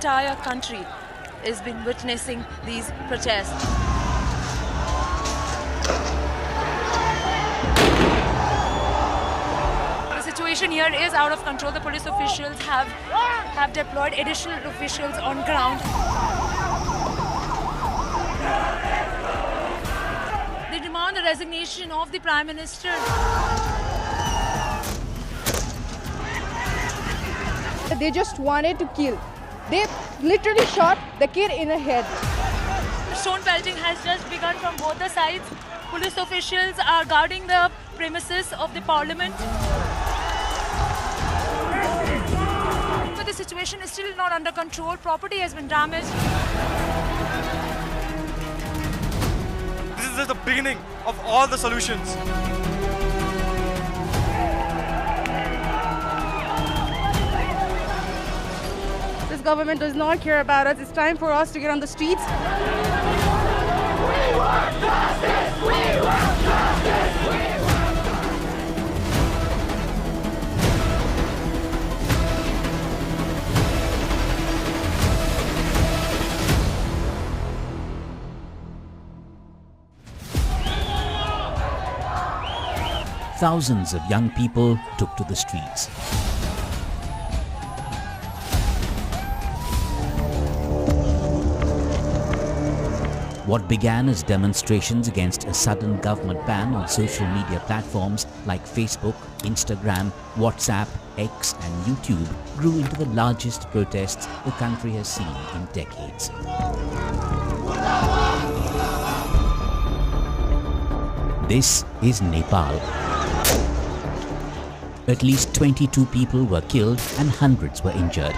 entire country has been witnessing these protests. The situation here is out of control. The police officials have deployed additional officials on ground. They demand the resignation of the Prime Minister. They just wanted to kill. They literally shot the kid in the head. Stone pelting has just begun from both the sides. Police officials are guarding the premises of the parliament. But the situation is still not under control. Property has been damaged. This is just the beginning of all the solutions. This government does not care about us. It's time for us to get on the streets. We want justice! We want justice! We want... Thousands of young people took to the streets. What began as demonstrations against a sudden government ban on social media platforms like Facebook, Instagram, WhatsApp, X and YouTube grew into the largest protests the country has seen in decades. This is Nepal. At least 22 people were killed and hundreds were injured.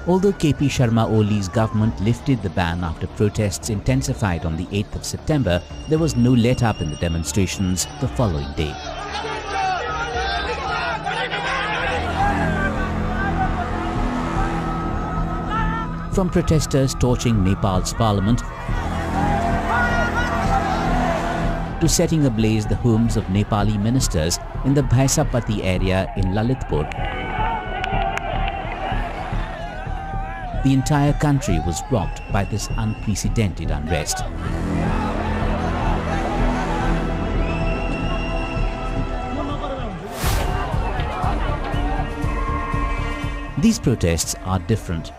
Although KP Sharma Oli's government lifted the ban after protests intensified on the 8th of September, there was no let-up in the demonstrations the following day. From protesters torching Nepal's parliament to setting ablaze the homes of Nepali ministers in the Bhaisapati area in Lalitpur, the entire country was rocked by this unprecedented unrest. These protests are different.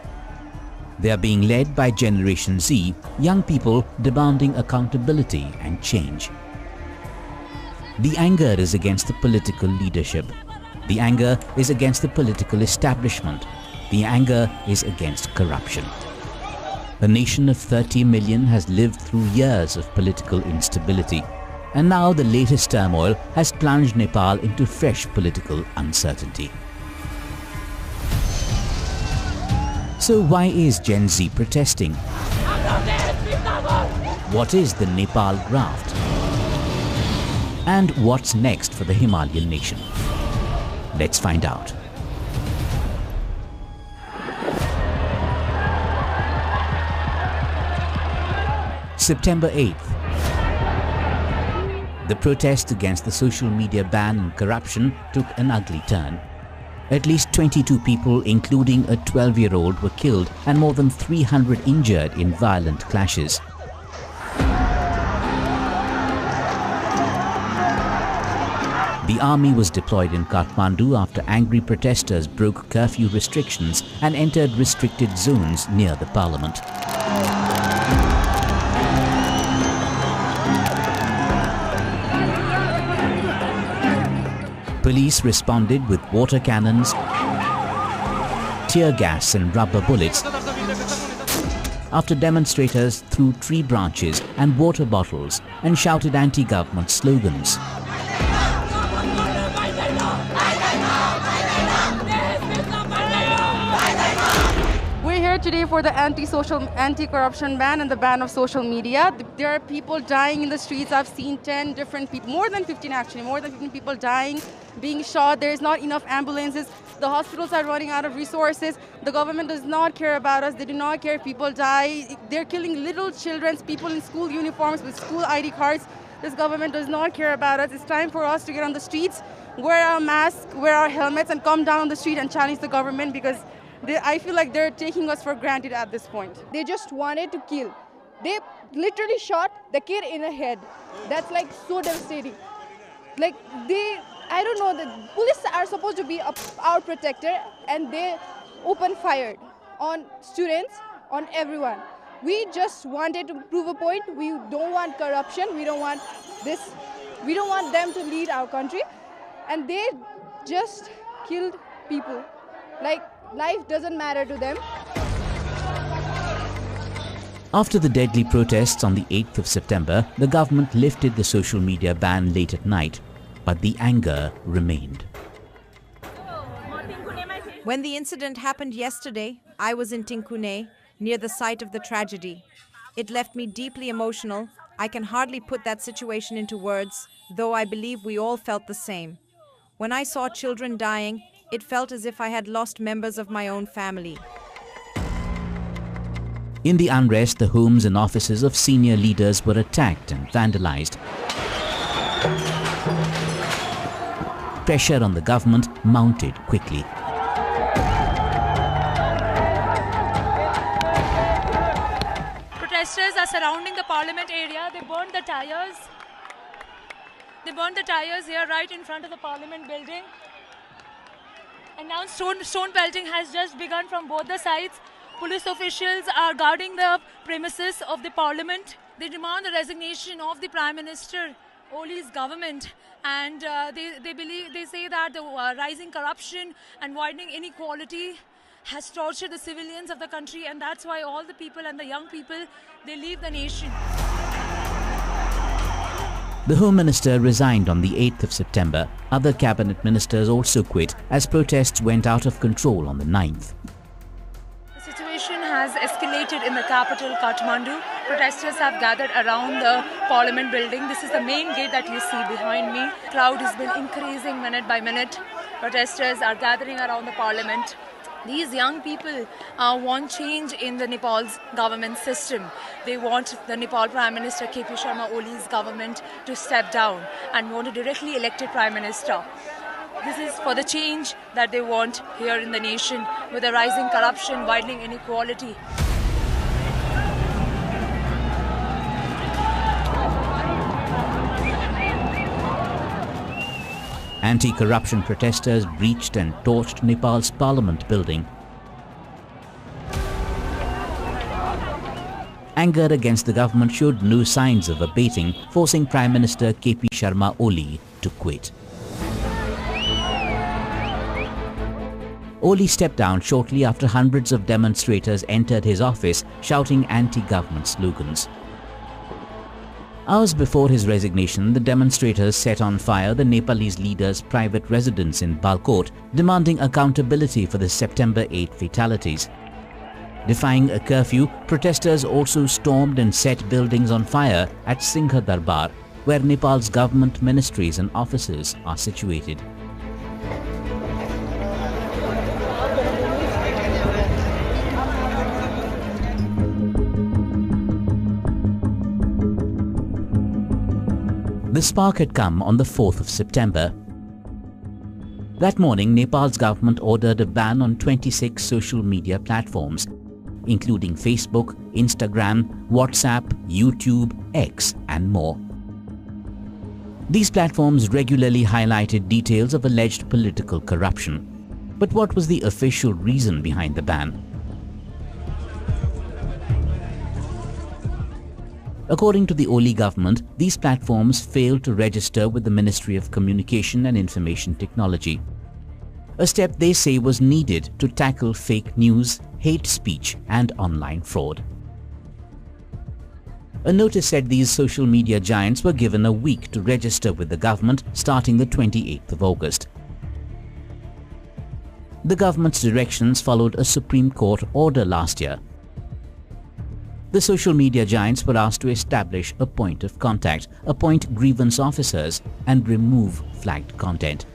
They are being led by Generation Z, young people demanding accountability and change. The anger is against the political leadership. The anger is against the political establishment. The anger is against corruption. A nation of 30 million has lived through years of political instability, and now the latest turmoil has plunged Nepal into fresh political uncertainty. So why is Gen Z protesting? What is the Nepal graft? And what's next for the Himalayan nation? Let's find out. September 8th. The protest against the social media ban and corruption took an ugly turn. At least 22 people, including a 12-year-old, were killed and more than 300 injured in violent clashes. The army was deployed in Kathmandu after angry protesters broke curfew restrictions and entered restricted zones near the parliament. Police responded with water cannons, tear gas and rubber bullets after demonstrators threw tree branches and water bottles and shouted anti-government slogans. We're here today for the anti-corruption ban and the ban of social media. There are people dying in the streets. I've seen 10 different people, more than 15 actually, more than 15 people dying, being shot. There is not enough ambulances. The hospitals are running out of resources. The government does not care about us. They do not care if people die. They're killing little children, people in school uniforms with school ID cards. This government does not care about us. It's time for us to get on the streets. wear our masks, wear our helmets, and come down on the street and challenge the government, because I feel like they're taking us for granted at this point. They just wanted to kill. They literally shot the kid in the head. That's like so devastating. Like I don't know, the police are supposed to be our protector, and they opened fire on students, on everyone. We just wanted to prove a point. We don't want corruption. We don't want this. We don't want them to lead our country. And they just killed people. Like, life doesn't matter to them. After the deadly protests on the 8th of September, the government lifted the social media ban late at night, but the anger remained. When the incident happened yesterday, I was in Tinkune, near the site of the tragedy. It left me deeply emotional. I can hardly put that situation into words, though I believe we all felt the same. When I saw children dying, it felt as if I had lost members of my own family. In the unrest, the homes and offices of senior leaders were attacked and vandalized. Pressure on the government mounted quickly. Protesters are surrounding the parliament area. They burned the tires. They burned the tires here right in front of the parliament building. And now stone pelting has just begun from both the sides. Police officials are guarding the premises of the parliament. They demand the resignation of the Prime Minister Oli's government, and they say that the rising corruption and widening inequality has tortured the civilians of the country, and that's why all the people and the young people, they leave the nation. The Home Minister resigned on the 8th of September. Other cabinet ministers also quit as protests went out of control on the 9th. The situation has escalated in the capital, Kathmandu. Protesters have gathered around the parliament building. This is the main gate that you see behind me. Crowd has been increasing minute by minute. Protesters are gathering around the parliament. These young people want change in the Nepal's government system. They want the Nepal Prime Minister KP Sharma Oli's government to step down and want a directly elected Prime Minister. This is for the change that they want here in the nation, with the rising corruption, widening inequality. Anti-corruption protesters breached and torched Nepal's parliament building. Anger against the government showed no signs of abating, forcing Prime Minister KP Sharma Oli to quit. Oli stepped down shortly after hundreds of demonstrators entered his office shouting anti-government slogans. Hours before his resignation, the demonstrators set on fire the Nepalese leader's private residence in Balkot, demanding accountability for the September 8 fatalities. Defying a curfew, protesters also stormed and set buildings on fire at Singha Darbar, where Nepal's government ministries and offices are situated. The spark had come on the 4th of September. That morning, Nepal's government ordered a ban on 26 social media platforms, including Facebook, Instagram, WhatsApp, YouTube, X, and more. These platforms regularly highlighted details of alleged political corruption. But what was the official reason behind the ban? According to the Oli government, these platforms failed to register with the Ministry of Communication and Information Technology. A step they say was needed to tackle fake news, hate speech, and online fraud. A notice said these social media giants were given a week to register with the government starting the 28th of August. The government's directions followed a Supreme Court order last year. The social media giants were asked to establish a point of contact, appoint grievance officers, and remove flagged content.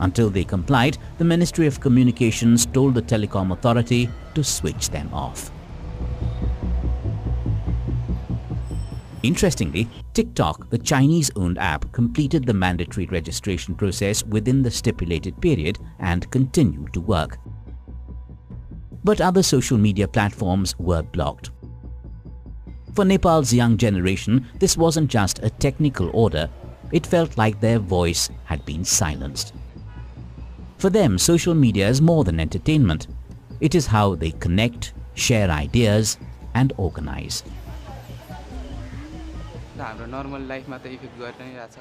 Until they complied, the Ministry of Communications told the Telecom Authority to switch them off. Interestingly, TikTok, the Chinese-owned app, completed the mandatory registration process within the stipulated period and continued to work. But other social media platforms were blocked. For Nepal's young generation, this wasn't just a technical order, it felt like their voice had been silenced. For them, social media is more than entertainment. It is how they connect, share ideas, and organize.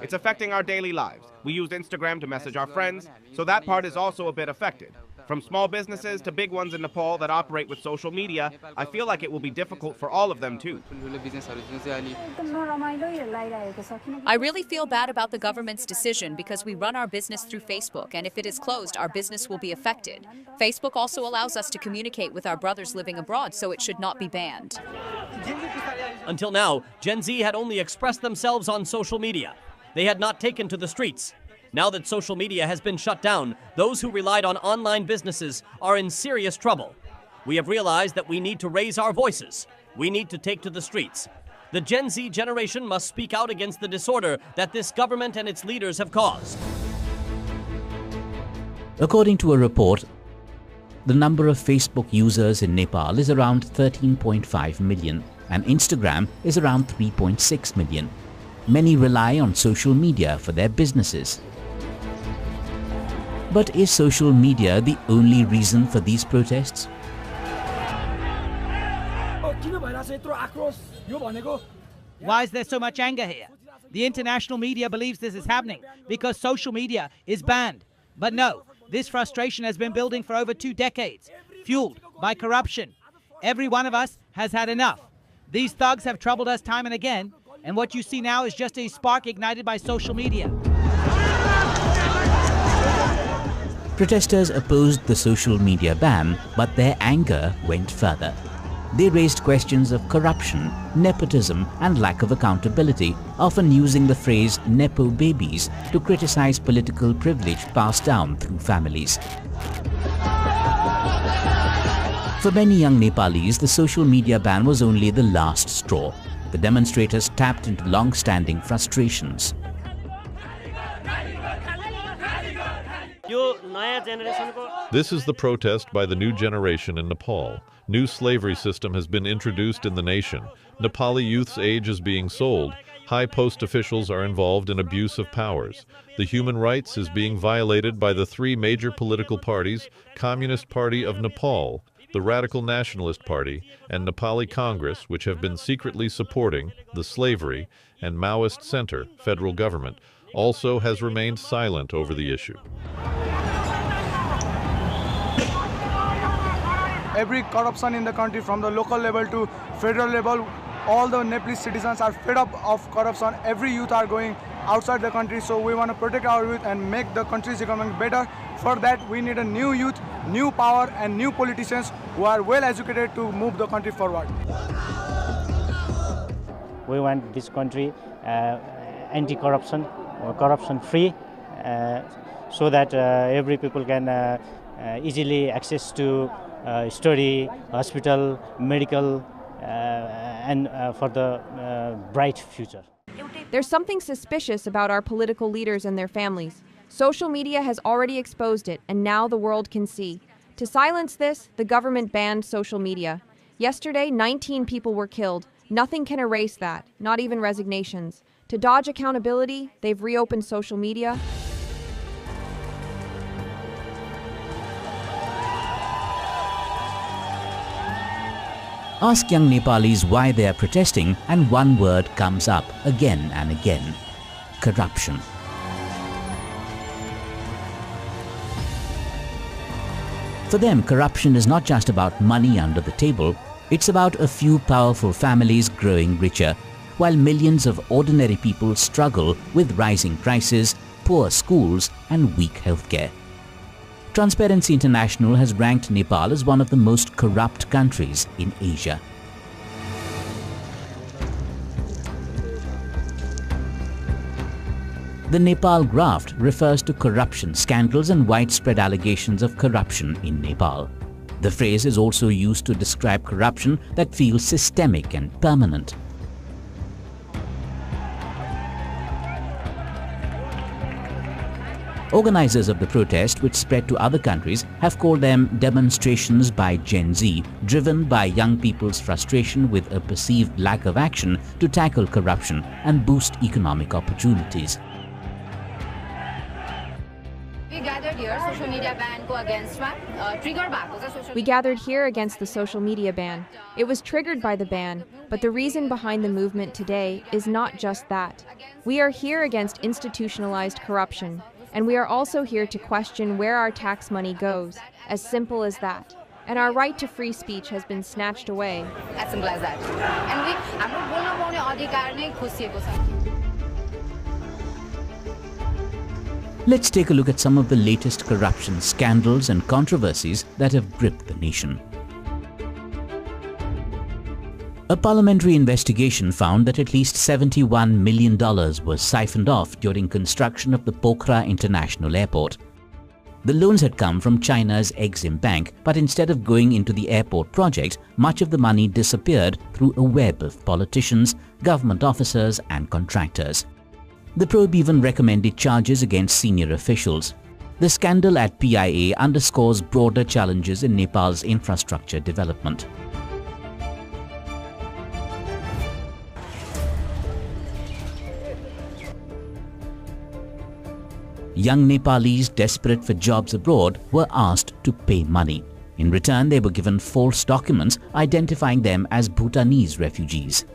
It's affecting our daily lives. We use Instagram to message our friends, so that part is also a bit affected. From small businesses to big ones in Nepal that operate with social media, I feel like it will be difficult for all of them too. I really feel bad about the government's decision because we run our business through Facebook, and if it is closed, our business will be affected. Facebook also allows us to communicate with our brothers living abroad, so it should not be banned. Until now, Gen Z had only expressed themselves on social media. They had not taken to the streets. Now that social media has been shut down, those who relied on online businesses are in serious trouble. We have realized that we need to raise our voices. We need to take to the streets. The Gen Z generation must speak out against the disorder that this government and its leaders have caused. According to a report, the number of Facebook users in Nepal is around 13.5 million and Instagram is around 3.6 million. Many rely on social media for their businesses. But is social media the only reason for these protests? Why is there so much anger here? The international media believes this is happening because social media is banned. But no, this frustration has been building for over 2 decades, fueled by corruption. Every one of us has had enough. These thugs have troubled us time and again, and what you see now is just a spark ignited by social media. Protesters opposed the social media ban, but their anger went further. They raised questions of corruption, nepotism, and lack of accountability, often using the phrase "nepo babies" to criticize political privilege passed down through families. For many young Nepalis, the social media ban was only the last straw. The demonstrators tapped into long-standing frustrations. This is the protest by the new generation in Nepal. New slavery system has been introduced in the nation. Nepali youth's age is being sold. High post officials are involved in abuse of powers. The human rights is being violated by the 3 major political parties, Communist Party of Nepal, the Radical Nationalist Party, and Nepali Congress, which have been secretly supporting the slavery and Maoist center federal government, also has remained silent over the issue. Every corruption in the country, from the local level to federal level, all the Nepalese citizens are fed up of corruption. Every youth are going outside the country, so we want to protect our youth and make the country's economy better. For that, we need a new youth, new power, and new politicians who are well educated to move the country forward. We want this country anti-corruption, corruption-free, so that every people can easily access to study, hospital, medical, and for the bright future. There's something suspicious about our political leaders and their families. Social media has already exposed it, and now the world can see. To silence this, the government banned social media. Yesterday, 19 people were killed. Nothing can erase that, not even resignations. To dodge accountability, they've reopened social media. Ask young Nepalis why they are protesting, and one word comes up again and again: corruption. For them, corruption is not just about money under the table, it's about a few powerful families growing richer, while millions of ordinary people struggle with rising prices, poor schools, and weak healthcare. Transparency International has ranked Nepal as one of the most corrupt countries in Asia. The Nepal graft refers to corruption scandals and widespread allegations of corruption in Nepal. The phrase is also used to describe corruption that feels systemic and permanent. Organizers of the protest, which spread to other countries, have called them demonstrations by Gen Z, driven by young people's frustration with a perceived lack of action to tackle corruption and boost economic opportunities. We gathered here, social media ban ko against one, trigger back. We gathered here against the social media ban. It was triggered by the ban, but the reason behind the movement today is not just that. We are here against institutionalized corruption, and we are also here to question where our tax money goes, as simple as that. And our right to free speech has been snatched away. As simple as that. And we, हाम्रो बोल्न पाउने अधिकार नै खोसिएको छ. Let's take a look at some of the latest corruption scandals and controversies that have gripped the nation. A parliamentary investigation found that at least $71 million was siphoned off during construction of the Pokhara International Airport. The loans had come from China's Exim Bank, but instead of going into the airport project, much of the money disappeared through a web of politicians, government officers and contractors. The probe even recommended charges against senior officials. The scandal at PIA underscores broader challenges in Nepal's infrastructure development. Young Nepalis desperate for jobs abroad were asked to pay money. In return, they were given false documents identifying them as Bhutanese refugees.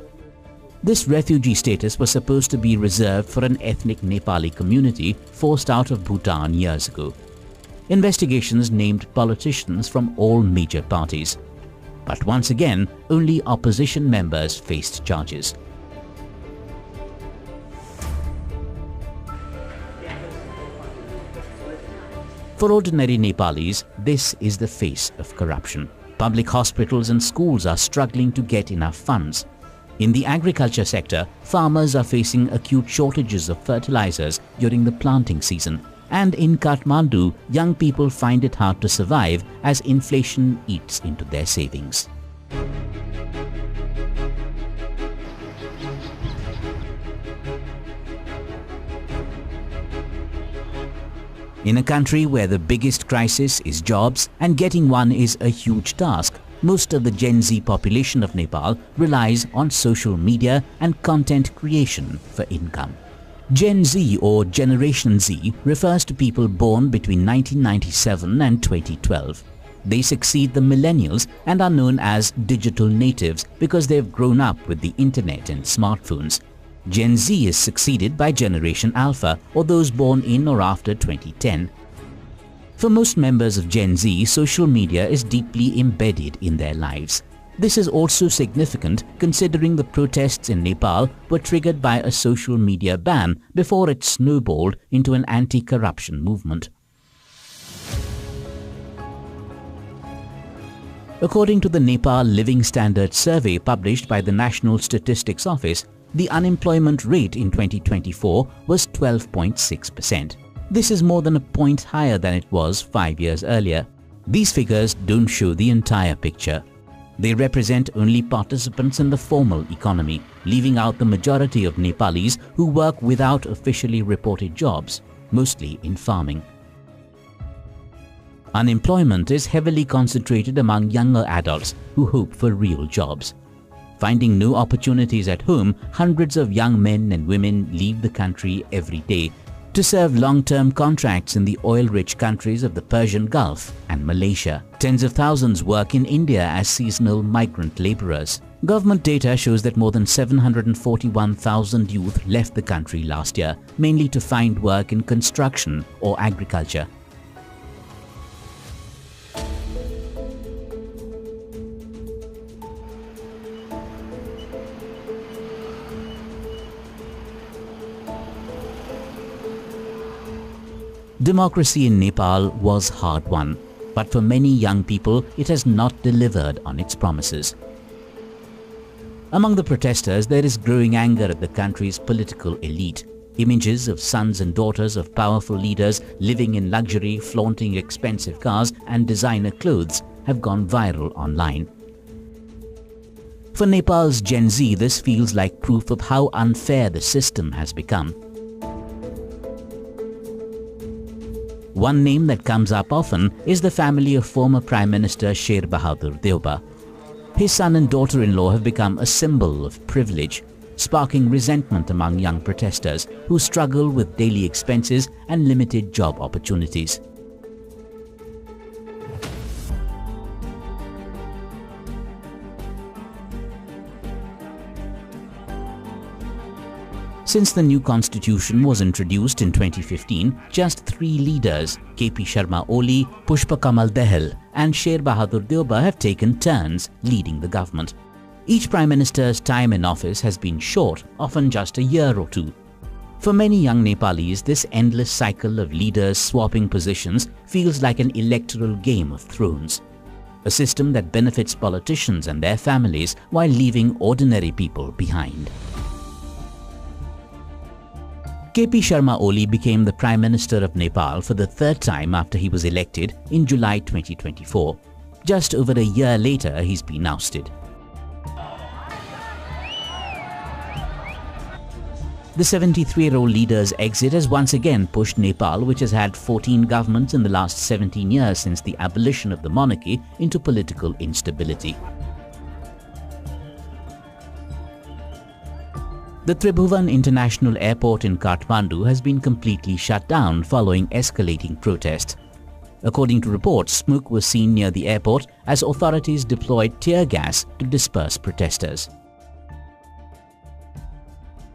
This refugee status was supposed to be reserved for an ethnic Nepali community forced out of Bhutan years ago. Investigations named politicians from all major parties. But once again, only opposition members faced charges. For ordinary Nepalis, this is the face of corruption. Public hospitals and schools are struggling to get enough funds. In the agriculture sector, farmers are facing acute shortages of fertilizers during the planting season. And in Kathmandu, young people find it hard to survive as inflation eats into their savings. In a country where the biggest crisis is jobs and getting one is a huge task, most of the Gen Z population of Nepal relies on social media and content creation for income. Gen Z or Generation Z refers to people born between 1997 and 2012. They succeed the millennials and are known as digital natives because they've grown up with the internet and smartphones. Gen Z is succeeded by Generation Alpha or those born in or after 2010. For most members of Gen Z, social media is deeply embedded in their lives. This is also significant considering the protests in Nepal were triggered by a social media ban before it snowballed into an anti-corruption movement. According to the Nepal Living Standards Survey published by the National Statistics Office, the unemployment rate in 2024 was 12.6%. This is more than a point higher than it was 5 years earlier. These figures don't show the entire picture. They represent only participants in the formal economy, leaving out the majority of Nepalis who work without officially reported jobs, mostly in farming. Unemployment is heavily concentrated among younger adults who hope for real jobs. Finding no opportunities at home, hundreds of young men and women leave the country every day to serve long-term contracts in the oil-rich countries of the Persian Gulf and Malaysia. Tens of thousands work in India as seasonal migrant laborers. Government data shows that more than 741,000 youth left the country last year, mainly to find work in construction or agriculture. Democracy in Nepal was hard-won, but for many young people it has not delivered on its promises. Among the protesters, there is growing anger at the country's political elite. Images of sons and daughters of powerful leaders living in luxury, flaunting expensive cars and designer clothes have gone viral online. For Nepal's Gen Z, this feels like proof of how unfair the system has become. One name that comes up often is the family of former Prime Minister Sher Bahadur Deoba. His son and daughter-in-law have become a symbol of privilege, sparking resentment among young protesters who struggle with daily expenses and limited job opportunities. Since the new constitution was introduced in 2015, just 3 leaders, KP Sharma Oli, Pushpa Kamal Dahal and Sher Bahadur Deoba, have taken turns leading the government. Each Prime Minister's time in office has been short, often just a year or 2. For many young Nepalis, this endless cycle of leaders swapping positions feels like an electoral game of thrones, a system that benefits politicians and their families while leaving ordinary people behind. KP Sharma Oli became the Prime Minister of Nepal for the 3rd time after he was elected in July 2024. Just over a year later, he's been ousted. The 73-year-old leader's exit has once again pushed Nepal, which has had 14 governments in the last 17 years since the abolition of the monarchy, into political instability. The Tribhuvan International Airport in Kathmandu has been completely shut down following escalating protests. According to reports, smoke was seen near the airport as authorities deployed tear gas to disperse protesters.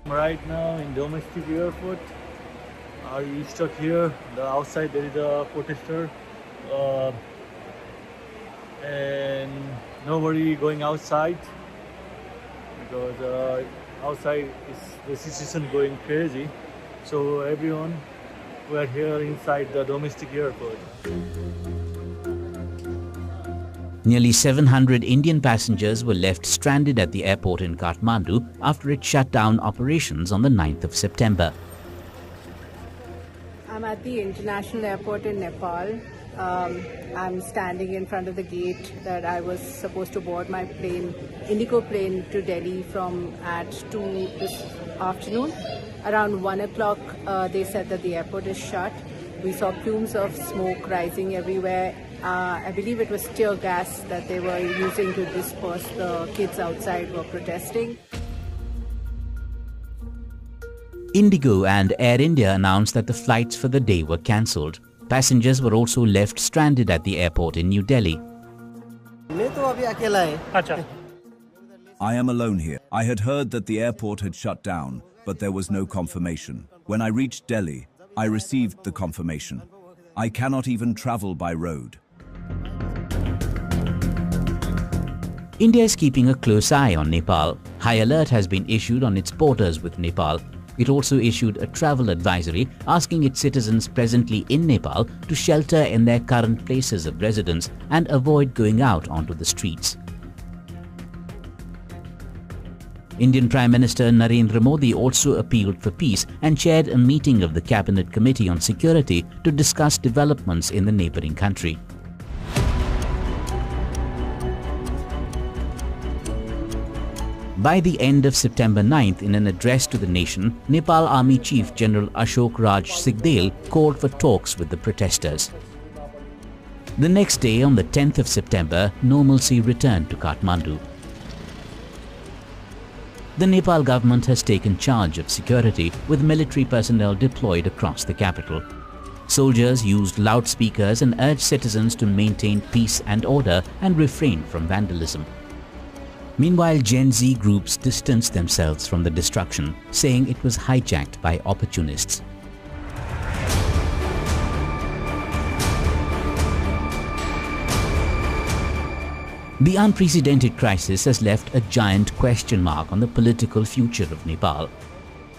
Right now in domestic airport, we stuck here. The outside there is a protester, and nobody going outside because outside is the situation going crazy. So everyone, we are here inside the domestic airport. Nearly 700 Indian passengers were left stranded at the airport in Kathmandu after it shut down operations on the 9th of September. I'm at the international airport in Nepal. I'm standing in front of the gate that I was supposed to board my plane, Indigo plane, to Delhi from at 2 this afternoon. Around 1 o'clock, they said that the airport is shut. We saw plumes of smoke rising everywhere. I believe it was tear gas that they were using to disperse the kids outside who were protesting. Indigo and Air India announced that the flights for the day were cancelled. Passengers were also left stranded at the airport in New Delhi. I am alone here. I had heard that the airport had shut down, but there was no confirmation. When I reached Delhi, I received the confirmation. I cannot even travel by road. India is keeping a close eye on Nepal. High alert has been issued on its borders with Nepal. It also issued a travel advisory asking its citizens presently in Nepal to shelter in their current places of residence and avoid going out onto the streets. Indian Prime Minister Narendra Modi also appealed for peace and chaired a meeting of the Cabinet Committee on Security to discuss developments in the neighbouring country. By the end of September 9th, in an address to the nation, Nepal Army Chief General Ashok Raj Sigdel called for talks with the protesters. The next day, on the 10th of September, normalcy returned to Kathmandu. The Nepal government has taken charge of security, with military personnel deployed across the capital. Soldiers used loudspeakers and urged citizens to maintain peace and order and refrain from vandalism. Meanwhile, Gen Z groups distanced themselves from the destruction, saying it was hijacked by opportunists. The unprecedented crisis has left a giant question mark on the political future of Nepal.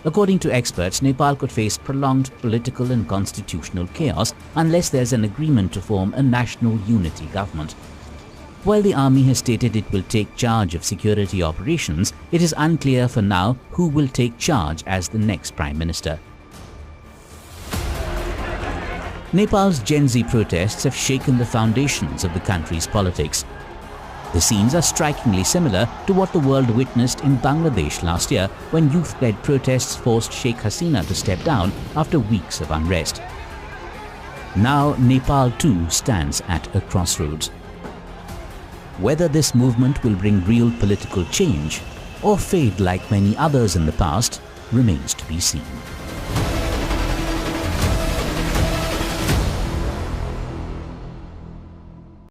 According to experts, Nepal could face prolonged political and constitutional chaos unless there's an agreement to form a national unity government. While the army has stated it will take charge of security operations, it is unclear for now who will take charge as the next Prime Minister. Nepal's Gen Z protests have shaken the foundations of the country's politics. The scenes are strikingly similar to what the world witnessed in Bangladesh last year when youth-led protests forced Sheikh Hasina to step down after weeks of unrest. Now Nepal too stands at a crossroads. Whether this movement will bring real political change or fade like many others in the past remains to be seen.